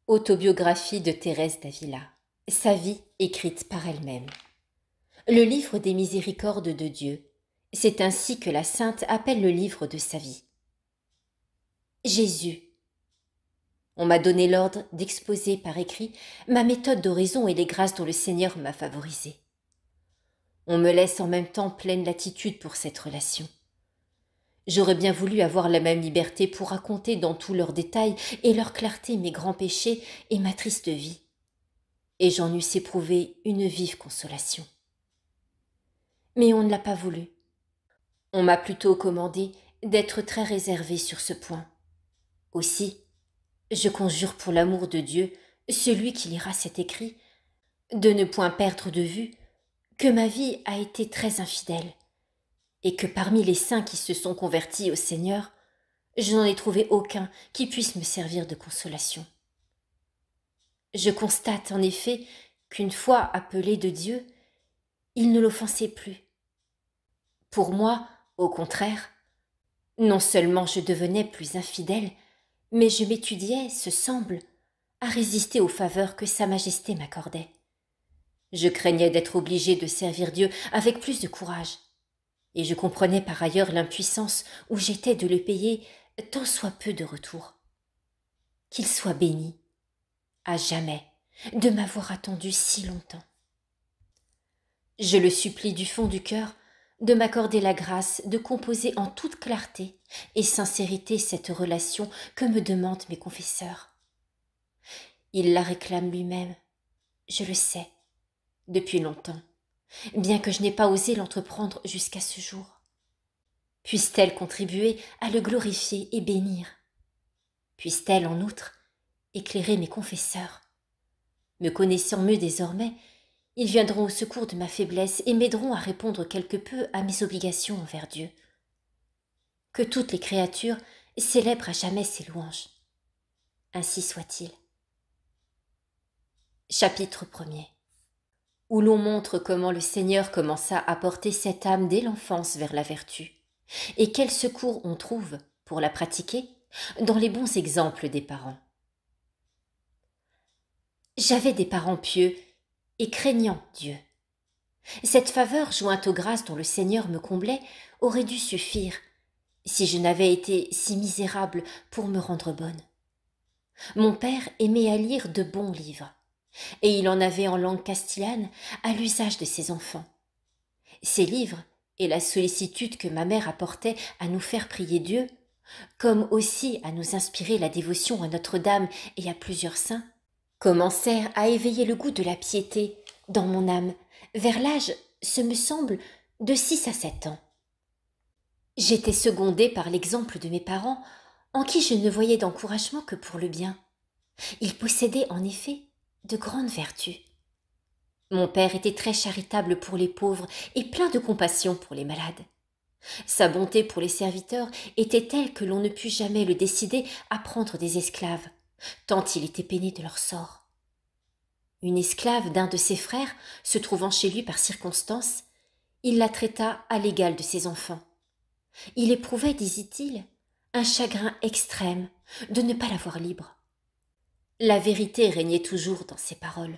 Autobiographie de Thérèse d'Avila. Sa vie écrite par elle-même. Le livre des miséricordes de Dieu. C'est ainsi que la sainte appelle le livre de sa vie. Jésus. On m'a donné l'ordre d'exposer par écrit ma méthode d'oraison et les grâces dont le Seigneur m'a favorisée. On me laisse en même temps pleine latitude pour cette relation. J'aurais bien voulu avoir la même liberté pour raconter dans tous leurs détails et leur clarté mes grands péchés et ma triste vie. Et j'en eusse éprouvé une vive consolation. Mais on ne l'a pas voulu. On m'a plutôt commandé d'être très réservée sur ce point. Aussi, je conjure pour l'amour de Dieu, celui qui lira cet écrit, de ne point perdre de vue que ma vie a été très infidèle, et que parmi les saints qui se sont convertis au Seigneur, je n'en ai trouvé aucun qui puisse me servir de consolation. Je constate en effet qu'une fois appelé de Dieu, il ne l'offensait plus. Pour moi, au contraire, non seulement je devenais plus infidèle, mais je m'étudiais, ce semble, à résister aux faveurs que Sa Majesté m'accordait. Je craignais d'être obligée de servir Dieu avec plus de courage, et je comprenais par ailleurs l'impuissance où j'étais de le payer tant soit peu de retour. Qu'il soit béni, à jamais, de m'avoir attendu si longtemps. Je le supplie du fond du cœur de m'accorder la grâce de composer en toute clarté et sincérité cette relation que me demandent mes confesseurs. Il la réclame lui-même, je le sais, depuis longtemps, bien que je n'ai pas osé l'entreprendre jusqu'à ce jour. Puisse-t-elle contribuer à le glorifier et bénir? Puisse-t-elle, en outre, éclairer mes confesseurs? Me connaissant mieux désormais, ils viendront au secours de ma faiblesse et m'aideront à répondre quelque peu à mes obligations envers Dieu. Que toutes les créatures célèbrent à jamais ses louanges. Ainsi soit-il. Chapitre 1er. Où l'on montre comment le Seigneur commença à porter cette âme dès l'enfance vers la vertu, et quel secours on trouve, pour la pratiquer, dans les bons exemples des parents. J'avais des parents pieux et craignant Dieu. Cette faveur, jointe aux grâces dont le Seigneur me comblait, aurait dû suffire, si je n'avais été si misérable pour me rendre bonne. Mon père aimait à lire de bons livres, et il en avait en langue castillane à l'usage de ses enfants. Ces livres, et la sollicitude que ma mère apportait à nous faire prier Dieu, comme aussi à nous inspirer la dévotion à Notre-Dame et à plusieurs saints, commencèrent à éveiller le goût de la piété dans mon âme, vers l'âge, ce me semble, de 6 à 7 ans. J'étais secondée par l'exemple de mes parents, en qui je ne voyais d'encouragement que pour le bien. Ils possédaient en effet de grandes vertus. Mon père était très charitable pour les pauvres et plein de compassion pour les malades. Sa bonté pour les serviteurs était telle que l'on ne put jamais le décider à prendre des esclaves, tant il était peiné de leur sort. Une esclave d'un de ses frères, se trouvant chez lui par circonstance, il la traita à l'égal de ses enfants. Il éprouvait, disait-il, un chagrin extrême de ne pas la voir libre. La vérité régnait toujours dans ses paroles.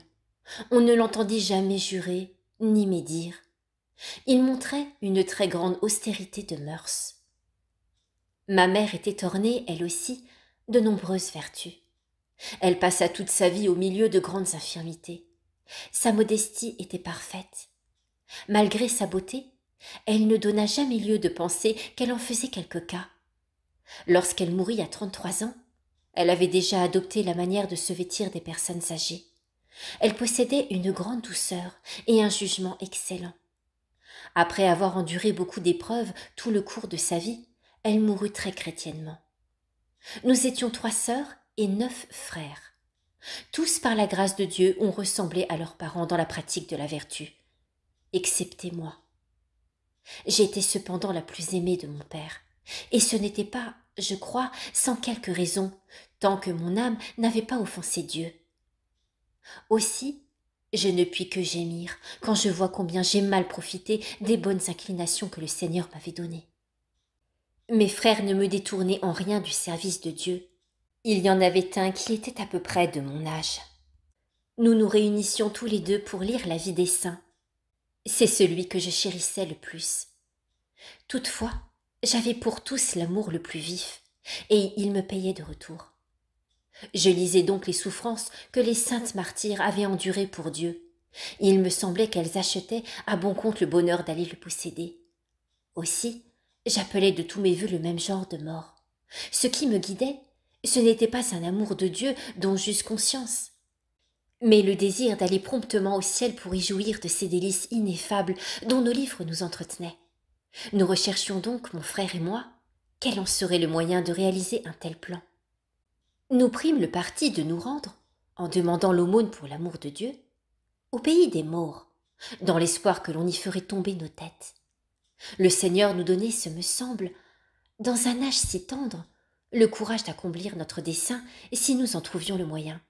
On ne l'entendit jamais jurer ni médire. Il montrait une très grande austérité de mœurs. Ma mère était ornée, elle aussi, de nombreuses vertus. Elle passa toute sa vie au milieu de grandes infirmités. Sa modestie était parfaite. Malgré sa beauté, elle ne donna jamais lieu de penser qu'elle en faisait quelque cas. Lorsqu'elle mourut à 33 ans, elle avait déjà adopté la manière de se vêtir des personnes âgées. Elle possédait une grande douceur et un jugement excellent. Après avoir enduré beaucoup d'épreuves tout le cours de sa vie, elle mourut très chrétiennement. Nous étions 3 sœurs et 9 frères. Tous, par la grâce de Dieu, ont ressemblé à leurs parents dans la pratique de la vertu, excepté moi. J'étais cependant la plus aimée de mon père, et ce n'était pas, je crois, sans quelque raison, tant que mon âme n'avait pas offensé Dieu. Aussi, je ne puis que gémir quand je vois combien j'ai mal profité des bonnes inclinations que le Seigneur m'avait données. Mes frères ne me détournaient en rien du service de Dieu. Il y en avait un qui était à peu près de mon âge. Nous nous réunissions tous les deux pour lire la vie des saints. C'est celui que je chérissais le plus. Toutefois, j'avais pour tous l'amour le plus vif, et il me payait de retour. Je lisais donc les souffrances que les saintes martyres avaient endurées pour Dieu. Il me semblait qu'elles achetaient à bon compte le bonheur d'aller le posséder. Aussi, j'appelais de tous mes vœux le même genre de mort. Ce qui me guidait, ce n'était pas un amour de Dieu dont j'eusse conscience, mais le désir d'aller promptement au ciel pour y jouir de ces délices ineffables dont nos livres nous entretenaient. Nous recherchions donc, mon frère et moi, quel en serait le moyen de réaliser un tel plan. Nous prîmes le parti de nous rendre, en demandant l'aumône pour l'amour de Dieu, au pays des morts, dans l'espoir que l'on y ferait tomber nos têtes. Le Seigneur nous donnait, ce me semble, dans un âge si tendre, le courage d'accomplir notre dessein si nous en trouvions le moyen.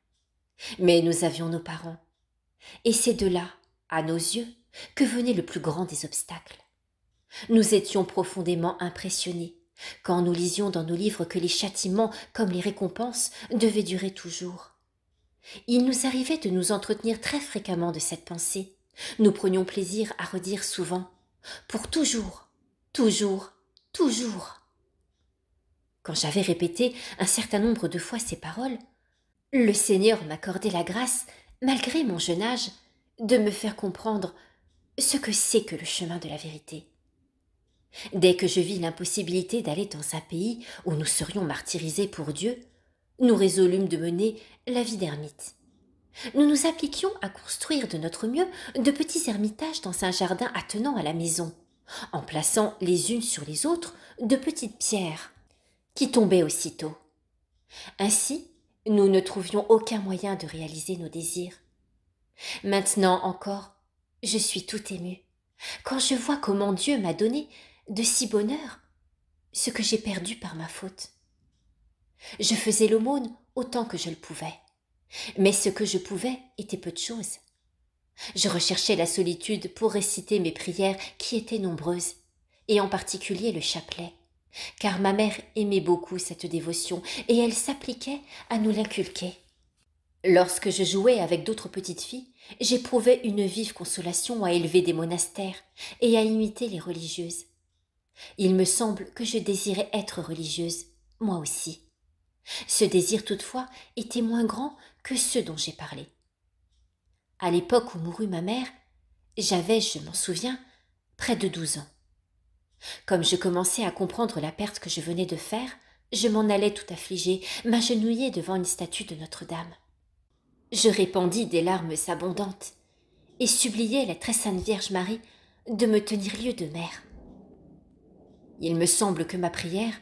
Mais nous avions nos parents, et c'est de là, à nos yeux, que venait le plus grand des obstacles. Nous étions profondément impressionnés quand nous lisions dans nos livres que les châtiments, comme les récompenses, devaient durer toujours. Il nous arrivait de nous entretenir très fréquemment de cette pensée. Nous prenions plaisir à redire souvent « pour toujours, toujours, toujours ». Quand j'avais répété un certain nombre de fois ces paroles, le Seigneur m'accordait la grâce, malgré mon jeune âge, de me faire comprendre ce que c'est que le chemin de la vérité. Dès que je vis l'impossibilité d'aller dans un pays où nous serions martyrisés pour Dieu, nous résolûmes de mener la vie d'ermite. Nous nous appliquions à construire de notre mieux de petits ermitages dans un jardin attenant à la maison, en plaçant les unes sur les autres de petites pierres qui tombaient aussitôt. Ainsi, nous ne trouvions aucun moyen de réaliser nos désirs. Maintenant encore, je suis tout émue quand je vois comment Dieu m'a donné de si bonheur ce que j'ai perdu par ma faute. Je faisais l'aumône autant que je le pouvais, mais ce que je pouvais était peu de choses. Je recherchais la solitude pour réciter mes prières qui étaient nombreuses, et en particulier le chapelet, car ma mère aimait beaucoup cette dévotion et elle s'appliquait à nous l'inculquer. Lorsque je jouais avec d'autres petites filles, j'éprouvais une vive consolation à élever des monastères et à imiter les religieuses. Il me semble que je désirais être religieuse, moi aussi. Ce désir toutefois était moins grand que ceux dont j'ai parlé. À l'époque où mourut ma mère, j'avais, je m'en souviens, près de 12 ans. Comme je commençais à comprendre la perte que je venais de faire, je m'en allais tout affligée, m'agenouiller devant une statue de Notre-Dame. Je répandis des larmes abondantes et suppliai la très sainte Vierge Marie de me tenir lieu de mère. Il me semble que ma prière,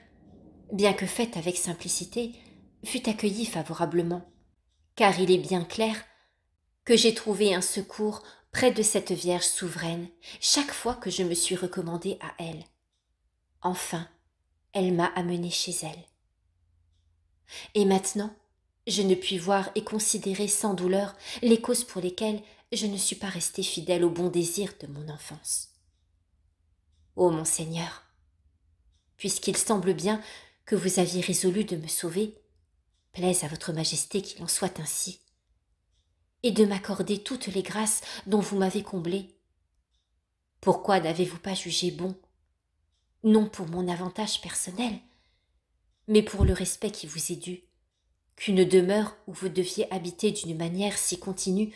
bien que faite avec simplicité, fut accueillie favorablement, car il est bien clair que j'ai trouvé un secours près de cette Vierge souveraine chaque fois que je me suis recommandée à elle. Enfin, elle m'a amenée chez elle. Et maintenant, je ne puis voir et considérer sans douleur les causes pour lesquelles je ne suis pas restée fidèle au bon désir de mon enfance. Ô mon Seigneur, puisqu'il semble bien que vous aviez résolu de me sauver, plaise à votre Majesté qu'il en soit ainsi, et de m'accorder toutes les grâces dont vous m'avez comblée. Pourquoi n'avez-vous pas jugé bon, non pour mon avantage personnel, mais pour le respect qui vous est dû, qu'une demeure où vous deviez habiter d'une manière si continue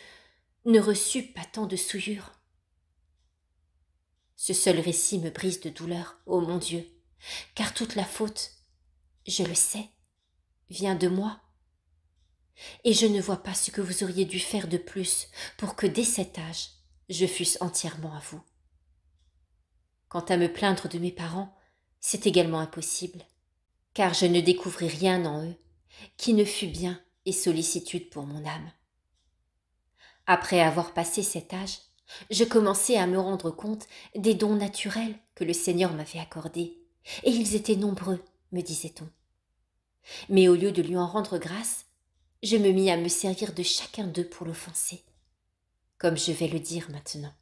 ne reçût pas tant de souillures? Ce seul récit me brise de douleur, ô mon Dieu, car toute la faute, je le sais, vient de moi. Et je ne vois pas ce que vous auriez dû faire de plus pour que dès cet âge, je fusse entièrement à vous. Quant à me plaindre de mes parents, c'est également impossible, car je ne découvris rien en eux qui ne fût bien et sollicitude pour mon âme. Après avoir passé cet âge, je commençai à me rendre compte des dons naturels que le Seigneur m'avait accordés, et ils étaient nombreux, me disait-on. Mais au lieu de lui en rendre grâce, je me mis à me servir de chacun d'eux pour l'offenser, comme je vais le dire maintenant.